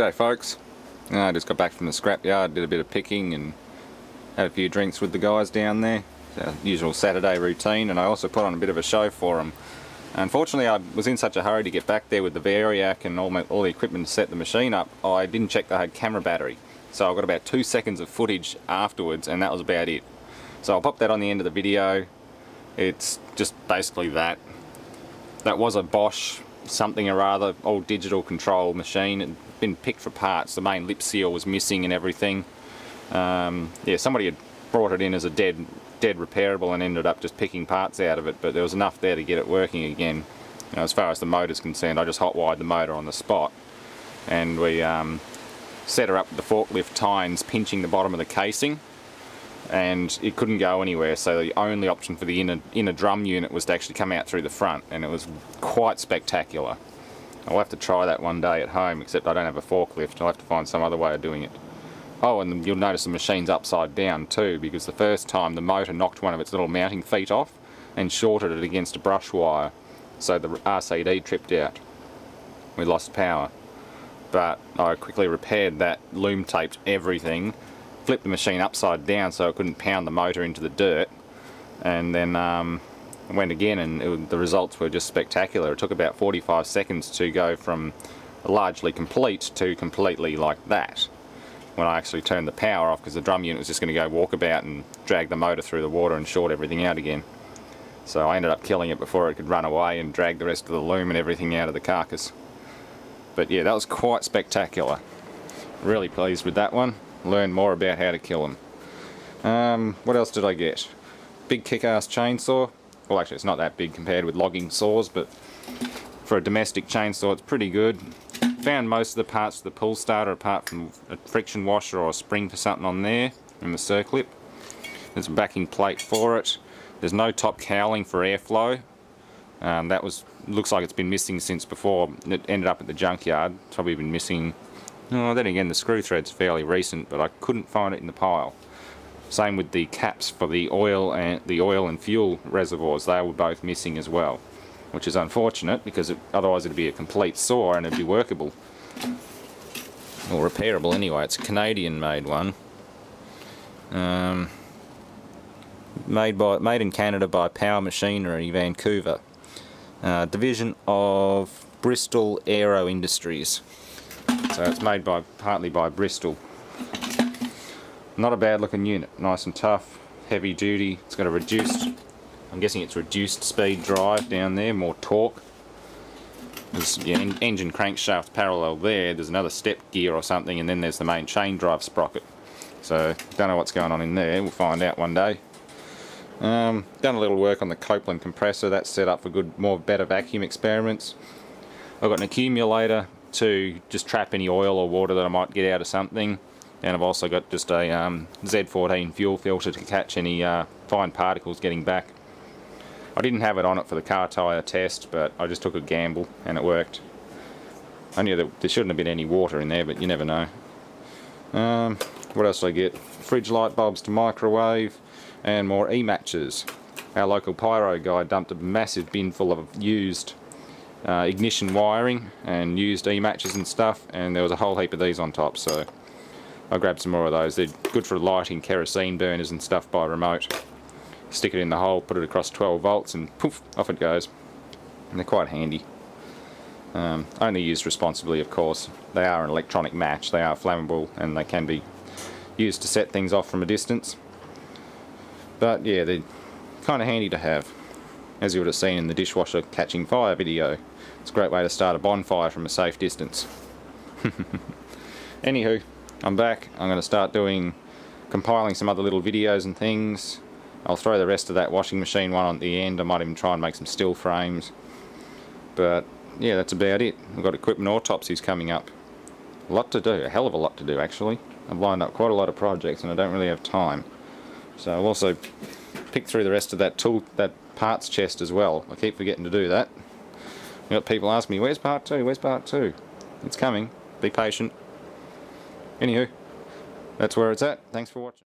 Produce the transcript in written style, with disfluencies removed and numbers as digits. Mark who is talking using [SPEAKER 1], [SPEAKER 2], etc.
[SPEAKER 1] G'day folks, I just got back from the scrapyard, did a bit of picking and had a few drinks with the guys down there. It's our usual Saturday routine, and I also put on a bit of a show for them. Unfortunately, I was in such a hurry to get back there with the variac and all the equipment to set the machine up, I didn't check they had camera battery. So I got about 2 seconds of footage afterwards and that was about it. So I'll pop that on the end of the video. It's just basically that. That was a Bosch something or other, all digital control machine. It had been picked for parts. The main lip seal was missing and everything. Yeah, somebody had brought it in as a dead repairable and ended up just picking parts out of it, but there was enough there to get it working again. You know, as far as the motor's concerned, I just hot-wired the motor on the spot, and we set her up with the forklift tines pinching the bottom of the casing, and it couldn't go anywhere, so the only option for the inner drum unit was to actually come out through the front, and it was quite spectacular. I'll have to try that one day at home, except I don't have a forklift. I'll have to find some other way of doing it. Oh, and you'll notice the machine's upside down too, because the first time the motor knocked one of its little mounting feet off and shorted it against a brush wire, so the RCD tripped out. We lost power. But I quickly repaired that, loom taped everything, flipped the machine upside down so it couldn't pound the motor into the dirt, and then went again, and the results were just spectacular. It took about 45 seconds to go from largely complete to completely like that, when I actually turned the power off, because the drum unit was just going to go walkabout and drag the motor through the water and short everything out again. So I ended up killing it before it could run away and drag the rest of the loom and everything out of the carcass. But yeah, that was quite spectacular. Really pleased with that one. Learned more about how to kill them. What else did I get? Big kick-ass chainsaw. Well, actually it's not that big compared with logging saws, but for a domestic chainsaw it's pretty good. Found most of the parts of the pull starter apart from a friction washer or a spring for something on there and the circlip. There's a backing plate for it. There's no top cowling for airflow. That looks like it's been missing since before it ended up at the junkyard. It's probably been missing. Oh, then again, the screw thread's fairly recent, but I couldn't find it in the pile. Same with the caps for the oil and fuel reservoirs. They were both missing as well, which is unfortunate because otherwise it'd be a complete saw and it'd be workable. Or repairable anyway. It's a Canadian made one. Made in Canada by Power Machinery, Vancouver. Division of Bristol Aero Industries. So it's made partly by Bristol. Not a bad looking unit. Nice and tough, heavy duty. It's got a reduced, I'm guessing it's reduced speed drive down there, more torque. There's engine crankshaft parallel there, there's another step gear or something, and then there's the main chain drive sprocket. So, don't know what's going on in there, we'll find out one day. Done a little work on the Copeland compressor, that's set up for better vacuum experiments. I've got an accumulator to just trap any oil or water that I might get out of something. And I've also got just a Z14 fuel filter to catch any fine particles getting back. I didn't have it on it for the car tyre test, but I just took a gamble and it worked. I knew that there shouldn't have been any water in there, but you never know. What else did I get? Fridge light bulbs to microwave and more E-matches. Our local pyro guy dumped a massive bin full of used ignition wiring and used E-matches and stuff, and there was a whole heap of these on top, so I grabbed some more of those. They're good for lighting kerosene burners and stuff by remote. Stick it in the hole, put it across 12 volts and poof, off it goes. And they're quite handy. Only used responsibly, of course. They are an electronic match, they are flammable, and they can be used to set things off from a distance. But yeah, they're kind of handy to have. As you would have seen in the dishwasher catching fire video. It's a great way to start a bonfire from a safe distance. Anywho, I'm back. I'm going to start compiling some other little videos and things. I'll throw the rest of that washing machine one on the end. I might even try and make some still frames. But yeah, that's about it. We've got equipment autopsies coming up. A lot to do, a hell of a lot to do actually. I've lined up quite a lot of projects and I don't really have time. So I'll also pick through the rest of that parts chest as well. I keep forgetting to do that. I've got people ask me, where's part 2? Where's part 2? It's coming. Be patient. Anywho, that's where it's at. Thanks for watching.